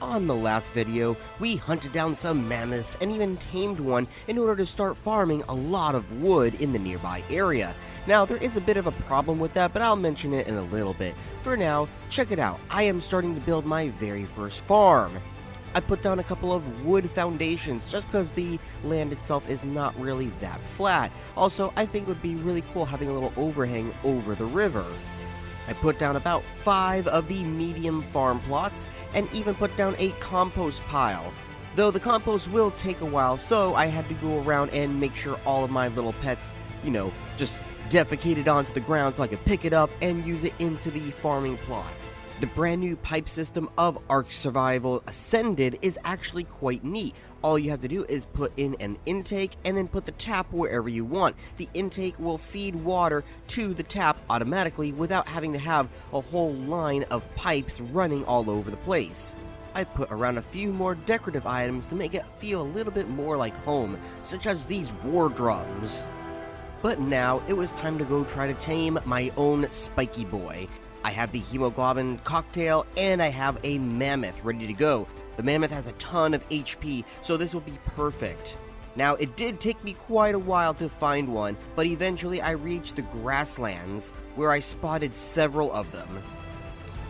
On the last video, we hunted down some mammoths and even tamed one in order to start farming a lot of wood in the nearby area. Now, there is a bit of a problem with that, but I'll mention it in a little bit. For now, check it out. I am starting to build my very first farm. I put down a couple of wood foundations just because the land itself is not really that flat. Also, I think it would be really cool having a little overhang over the river. I put down about 5 of the medium farm plots and even put down a compost pile. Though the compost will take a while, so I had to go around and make sure all of my little pets, just defecated onto the ground so I could pick it up and use it into the farming plot. The brand new pipe system of Ark Survival Ascended is actually quite neat. All you have to do is put in an intake and then put the tap wherever you want. The intake will feed water to the tap automatically without having to have a whole line of pipes running all over the place. I put around a few more decorative items to make it feel a little bit more like home, such as these war drums. But now it was time to go try to tame my own spiky boy. I have the hemoglobin cocktail and I have a mammoth ready to go. The mammoth has a ton of HP, so this will be perfect. Now, it did take me quite a while to find one, but eventually I reached the grasslands, where I spotted several of them.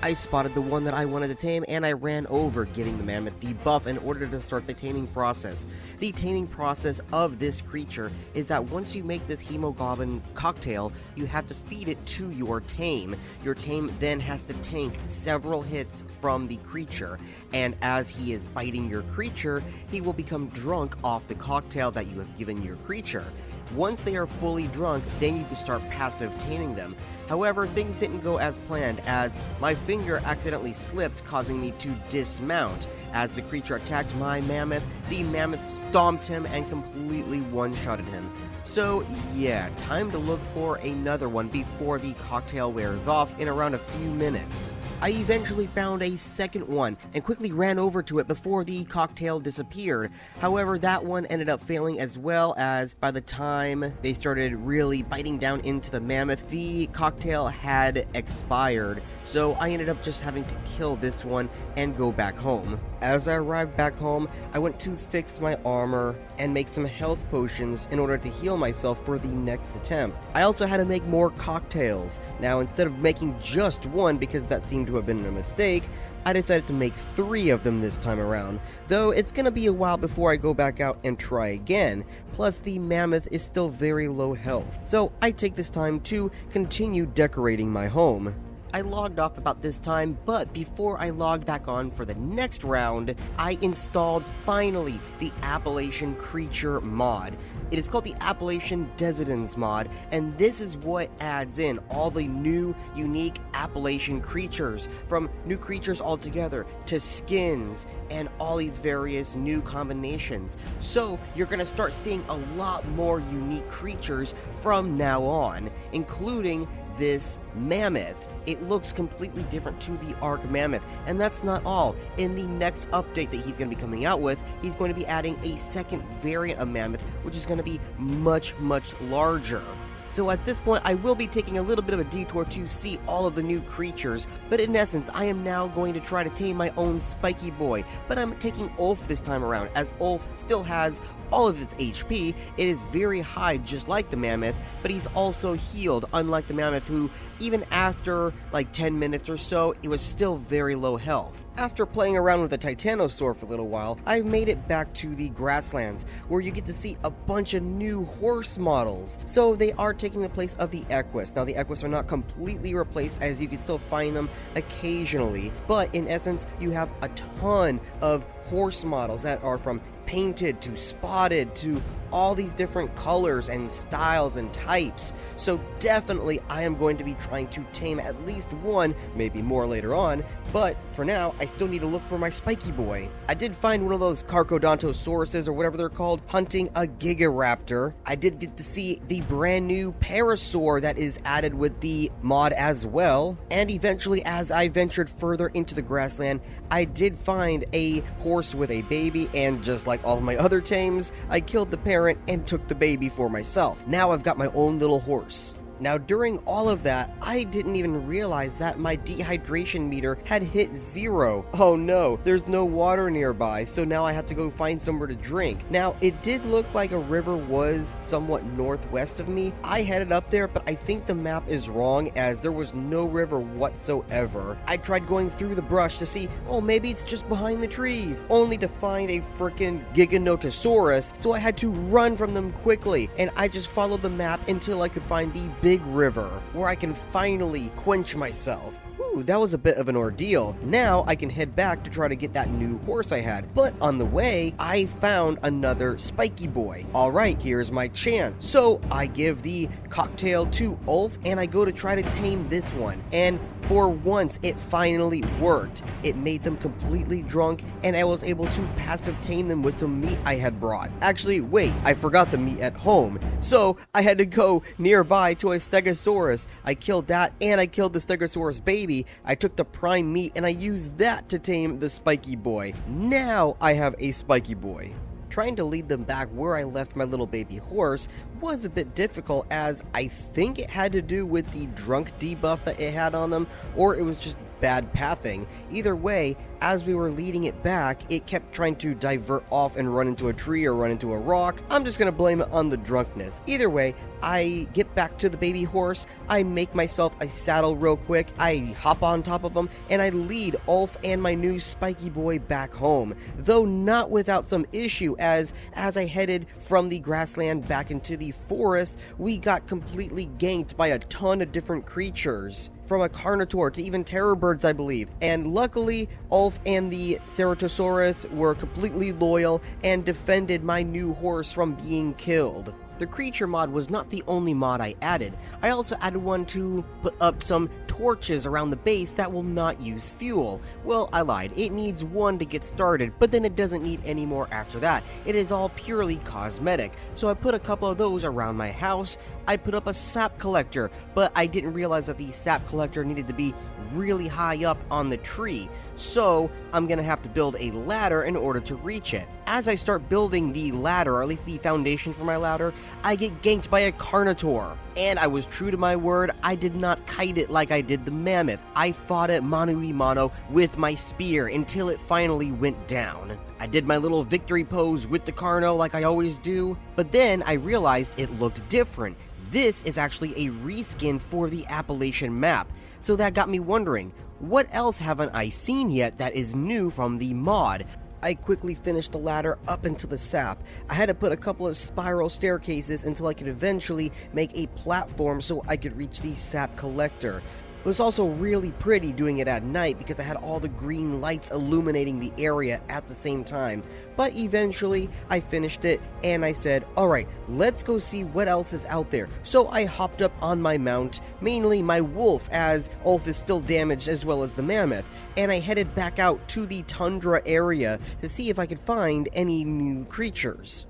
I spotted the one that I wanted to tame, and I ran over, giving the mammoth the buff in order to start the taming process. The taming process of this creature is that once you make this hemoglobin cocktail, you have to feed it to your tame. Your tame then has to tank several hits from the creature, and as he is biting your creature, he will become drunk off the cocktail that you have given your creature. Once they are fully drunk, then you can start passive taming them. However, things didn't go as planned, as my finger accidentally slipped, causing me to dismount. As the creature attacked my mammoth, the mammoth stomped him and completely one-shotted him. So yeah, time to look for another one before the cocktail wears off in around a few minutes. I eventually found a second one and quickly ran over to it before the cocktail disappeared. However, that one ended up failing, as well as by the time they started really biting down into the mammoth, the cocktail had expired. So I ended up just having to kill this one and go back home. As I arrived back home, I went to fix my armor and make some health potions in order to heal myself for the next attempt. I also had to make more cocktails. Now, instead of making just one, because that seemed to have been a mistake, I decided to make 3 of them this time around, though it's gonna be a while before I go back out and try again. Plus, the mammoth is still very low health, so I take this time to continue decorating my home. I logged off about this time, but before I logged back on for the next round, I installed finally the Appalachian creature mod. It is called the Appalachian Denizens mod, and this is what adds in all the new, unique Appalachian creatures, from new creatures altogether to skins and all these various new combinations. So you're gonna start seeing a lot more unique creatures from now on, including this mammoth. It looks completely different to the Ark Mammoth, and that's not all. In the next update that he's going to be coming out with, he's going to be adding a second variant of Mammoth, which is going to be much larger. So at this point, I will be taking a little bit of a detour to see all of the new creatures, but in essence, I am now going to try to tame my own spiky boy, but I'm taking Ulf this time around, as Ulf still has all of his HP. It is very high, just like the mammoth, but he's also healed, unlike the mammoth, who, even after like 10 minutes or so, it was still very low health. After playing around with the Titanosaur for a little while, I made it back to the grasslands, where you get to see a bunch of new horse models. So they are taking the place of the Equus. Now, the Equus are not completely replaced, as you can still find them occasionally, but in essence, you have a ton of horse models that are from painted to spotted to all these different colors and styles and types. So definitely I am going to be trying to tame at least one, maybe more later on, but for now I still need to look for my spiky boy. I did find one of those Carchodontosauruses or whatever they're called hunting a Gigaraptor. I did get to see the brand new Parasaur that is added with the mod as well, and eventually, as I ventured further into the grassland, I did find a horse with a baby, and just like all of my other tames, I killed the parent and took the baby for myself. Now I've got my own little horse. Now during all of that, I didn't even realize that my dehydration meter had hit 0. Oh no, there's no water nearby, so now I have to go find somewhere to drink. Now it did look like a river was somewhat northwest of me. I headed up there, but I think the map is wrong as there was no river whatsoever. I tried going through the brush to see, oh maybe it's just behind the trees, only to find a freaking Giganotosaurus, so I had to run from them quickly, and I just followed the map until I could find the big river, where I can finally quench myself. Whew, that was a bit of an ordeal. Now I can head back to try to get that new horse I had. But on the way, I found another spiky boy. Alright, here's my chance. So I give the cocktail to Ulf and I go to try to tame this one. And for once, it finally worked. It made them completely drunk and I was able to passive tame them with some meat I had brought. Actually, wait, I forgot the meat at home. So I had to go nearby to a Stegosaurus. I killed that and I killed the Stegosaurus baby. I took the prime meat and I used that to tame the spiky boy. Now I have a spiky boy. Trying to lead them back where I left my little baby horse was a bit difficult, as I think it had to do with the drunk debuff that it had on them, or it was just bad pathing. Either way, as we were leading it back, it kept trying to divert off and run into a tree or run into a rock. I'm just gonna blame it on the drunkenness. Either way, I get back to the baby horse, I make myself a saddle real quick, I hop on top of him, and I lead Ulf and my new spiky boy back home. Though not without some issue, as I headed from the grassland back into the forest, we got completely ganked by a ton of different creatures. From a Carnotaur to even terror birds, I believe. And luckily, Ulf and the Ceratosaurus were completely loyal and defended my new horse from being killed. The creature mod was not the only mod I added. I also added one to put up some torches around the base that will not use fuel. Well, I lied. It needs one to get started, but then it doesn't need any more after that. It is all purely cosmetic. So I put a couple of those around my house. I put up a sap collector, but I didn't realize that the sap collector needed to be really high up on the tree. So I'm gonna have to build a ladder in order to reach it. As I start building the ladder, or at least the foundation for my ladder, I get ganked by a Carnotaur. And I was true to my word, I did not kite it like I did the Mammoth. I fought it mano a mano with my spear until it finally went down. I did my little victory pose with the Carno like I always do, but then I realized it looked different. This is actually a reskin for the Appalachian map, so that got me wondering, what else haven't I seen yet that is new from the mod? I quickly finished the ladder up into the sap. I had to put a couple of spiral staircases until I could eventually make a platform so I could reach the sap collector. It was also really pretty doing it at night because I had all the green lights illuminating the area at the same time. But eventually I finished it and I said, alright, let's go see what else is out there. So I hopped up on my mount, mainly my wolf, as Ulf is still damaged as well as the mammoth, and I headed back out to the tundra area to see if I could find any new creatures.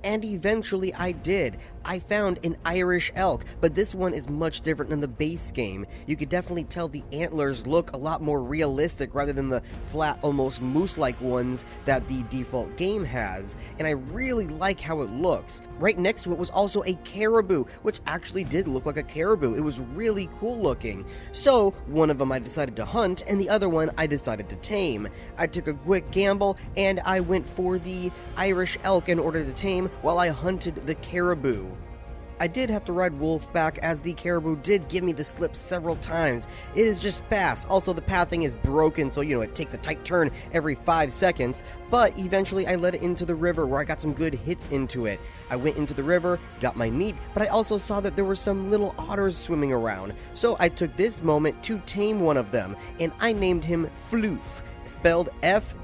And eventually I did. I found an Irish elk, but this one is much different than the base game. You could definitely tell the antlers look a lot more realistic rather than the flat, almost moose-like ones that the default game has, and I really like how it looks. Right next to it was also a caribou, which actually did look like a caribou. It was really cool looking. So one of them I decided to hunt, and the other one I decided to tame. I took a quick gamble, and I went for the Irish elk in order to tame while I hunted the caribou. I did have to ride Wolf back as the caribou did give me the slip several times. It is just fast. Also, the pathing is broken, so it takes a tight turn every 5 seconds. But eventually I led it into the river where I got some good hits into it. I went into the river, got my meat, but I also saw that there were some little otters swimming around. So I took this moment to tame one of them, and I named him Floof, spelled F-L-U-U-F,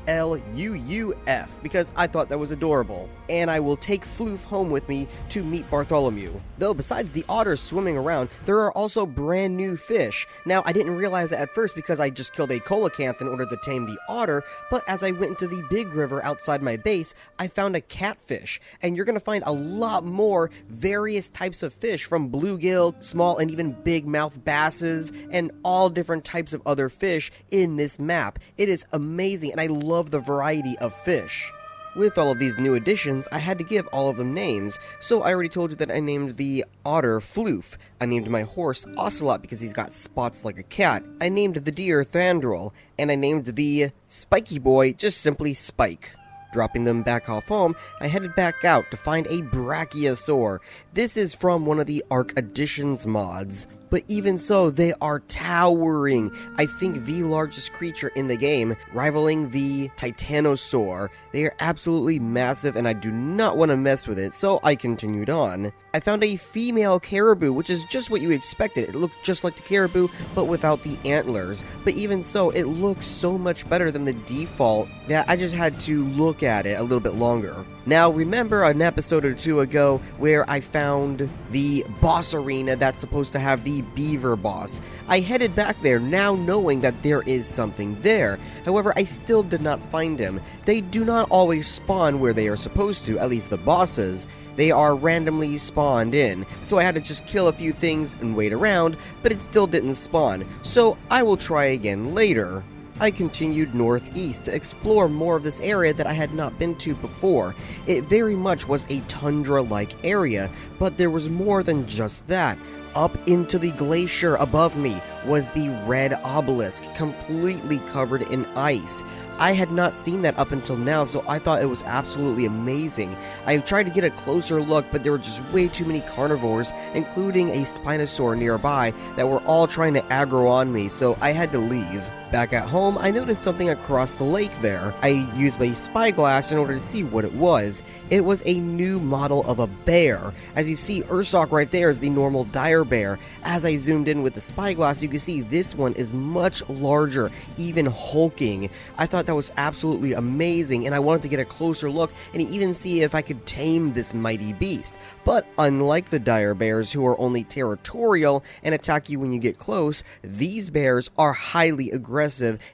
because I thought that was adorable. And I will take Floof home with me to meet Bartholomew. Though besides the otters swimming around, there are also brand new fish. Now, I didn't realize that at first because I just killed a coelacanth in order to tame the otter, but as I went into the big river outside my base, I found a catfish. And you're gonna find a lot more various types of fish, from bluegill, small and even big mouth basses, and all different types of other fish in this map. It is amazing, and I love the variety of fish. With all of these new additions, I had to give all of them names, so I already told you that I named the otter Floof. I named my horse Ocelot because he's got spots like a cat. I named the deer Thandril, and I named the spiky boy just simply Spike. Dropping them back off home, I headed back out to find a Brachiosaur. This is from one of the Arc Additions mods. But even so, they are towering. I think the largest creature in the game, rivaling the Titanosaur. They are absolutely massive and I do not want to mess with it, so I continued on. I found a female caribou, which is just what you expected. It looked just like the caribou, but without the antlers. But even so, it looks so much better than the default that I just had to look at it a little bit longer. Now, remember an episode or two ago where I found the boss arena that's supposed to have the beaver boss? I headed back there now knowing that there is something there. However, I still did not find him. They do not always spawn where they are supposed to, at least the bosses. They are randomly spawned in, so I had to just kill a few things and wait around, but it still didn't spawn, so I will try again later. I continued northeast to explore more of this area that I had not been to before. It very much was a tundra-like area, but there was more than just that. Up into the glacier above me was the red obelisk, completely covered in ice. I had not seen that up until now, so I thought it was absolutely amazing. I tried to get a closer look, but there were just way too many carnivores, including a Spinosaur nearby, that were all trying to aggro on me, so I had to leave. Back at home, I noticed something across the lake there. I used my spyglass in order to see what it was. It was a new model of a bear. As you see, Ursoc right there is the normal dire bear. As I zoomed in with the spyglass, you can see this one is much larger, even hulking. I thought that was absolutely amazing, and I wanted to get a closer look and even see if I could tame this mighty beast. But unlike the dire bears, who are only territorial and attack you when you get close, these bears are highly aggressive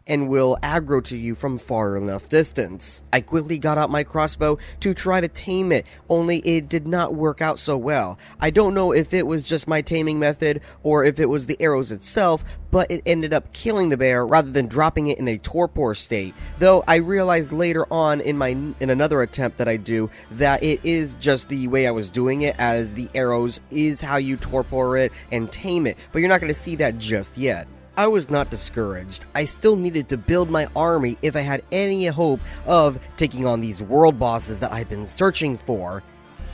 and will aggro to you from far enough distance. I quickly got out my crossbow to try to tame it, only it did not work out so well. I don't know if it was just my taming method or if it was the arrows itself, but it ended up killing the bear rather than dropping it in a torpor state. Though I realized later on in another attempt that I do that it is just the way I was doing it, as the arrows is how you torpor it and tame it, but you're not going to see that just yet. I was not discouraged. I still needed to build my army if I had any hope of taking on these world bosses that I've been searching for.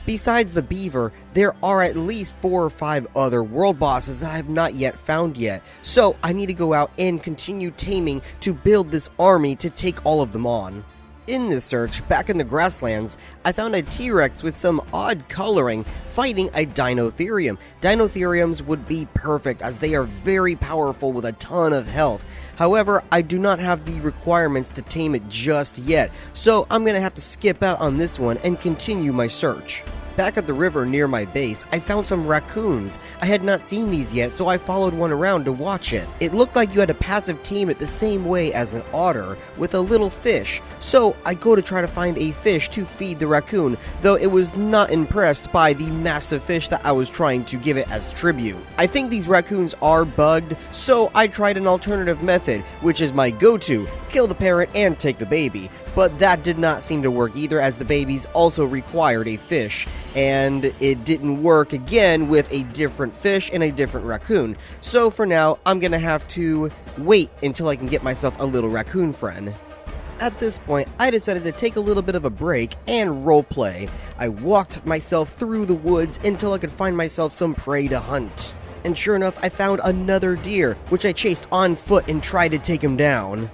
Besides the beaver, there are at least 4 or 5 other world bosses that I have not yet found yet, so I need to go out and continue taming to build this army to take all of them on. In this search, back in the grasslands, I found a T-Rex with some odd coloring fighting a Dinotherium. Dinotheriums would be perfect as they are very powerful with a ton of health. However, I do not have the requirements to tame it just yet, so I'm going to have to skip out on this one and continue my search. Back at the river near my base, I found some raccoons. I had not seen these yet, so I followed one around to watch it. It looked like you had to passive tame it the same way as an otter, with a little fish. So I go to try to find a fish to feed the raccoon, though it was not impressed by the massive fish that I was trying to give it as tribute. I think these raccoons are bugged, so I tried an alternative method, which is my go-to: kill the parent and take the baby. But that did not seem to work either, as the babies also required a fish, and it didn't work again with a different fish and a different raccoon. So for now, I'm gonna have to wait until I can get myself a little raccoon friend. At this point, I decided to take a little bit of a break and roleplay. I walked myself through the woods until I could find myself some prey to hunt. And sure enough, I found another deer, which I chased on foot and tried to take him down.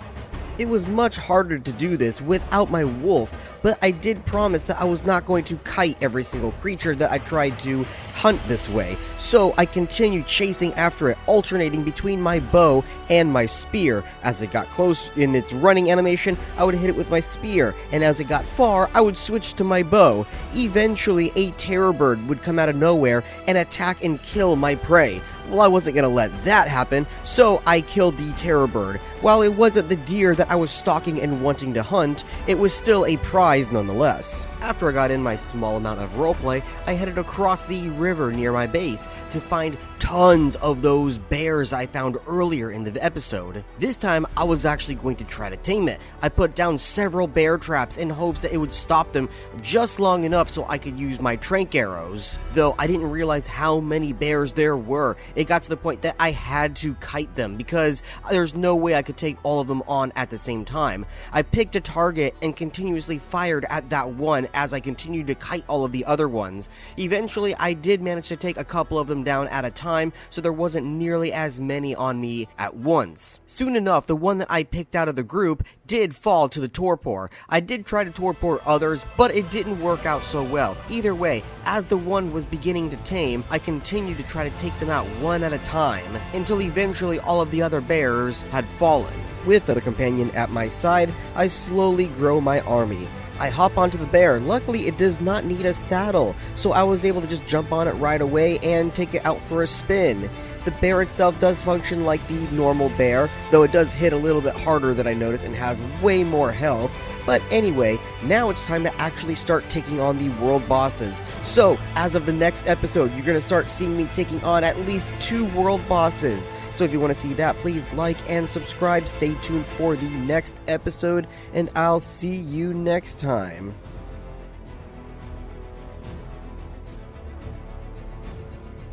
It was much harder to do this without my wolf, but I did promise that I was not going to kite every single creature that I tried to hunt this way, so I continued chasing after it, alternating between my bow and my spear. As it got close in its running animation, I would hit it with my spear, and as it got far, I would switch to my bow. Eventually, a terror bird would come out of nowhere and attack and kill my prey. Well, I wasn't gonna let that happen, so I killed the terror bird. While it wasn't the deer that I was stalking and wanting to hunt, it was still a prize nonetheless. After I got in my small amount of roleplay, I headed across the river near my base to find tons of those bears I found earlier in the episode. This time, I was actually going to try to tame it. I put down several bear traps in hopes that it would stop them just long enough so I could use my trank arrows. Though I didn't realize how many bears there were. It got to the point that I had to kite them because there's no way I could take all of them on at the same time. I picked a target and continuously fired at that one as I continued to kite all of the other ones. Eventually, I did manage to take a couple of them down at a time, so there wasn't nearly as many on me at once. Soon enough, the one that I picked out of the group did fall to the torpor. I did try to torpor others, but it didn't work out so well. Either way, as the one was beginning to tame, I continued to try to take them out one at a time, until eventually all of the other bears had fallen. With a companion at my side, I slowly grow my army. I hop onto the bear. Luckily, it does not need a saddle, so I was able to just jump on it right away and take it out for a spin. The bear itself does function like the normal bear, though it does hit a little bit harder than I noticed and have way more health. But anyway, now it's time to actually start taking on the world bosses. So, as of the next episode, you're going to start seeing me taking on at least 2 world bosses. So if you want to see that, please like and subscribe. Stay tuned for the next episode, and I'll see you next time.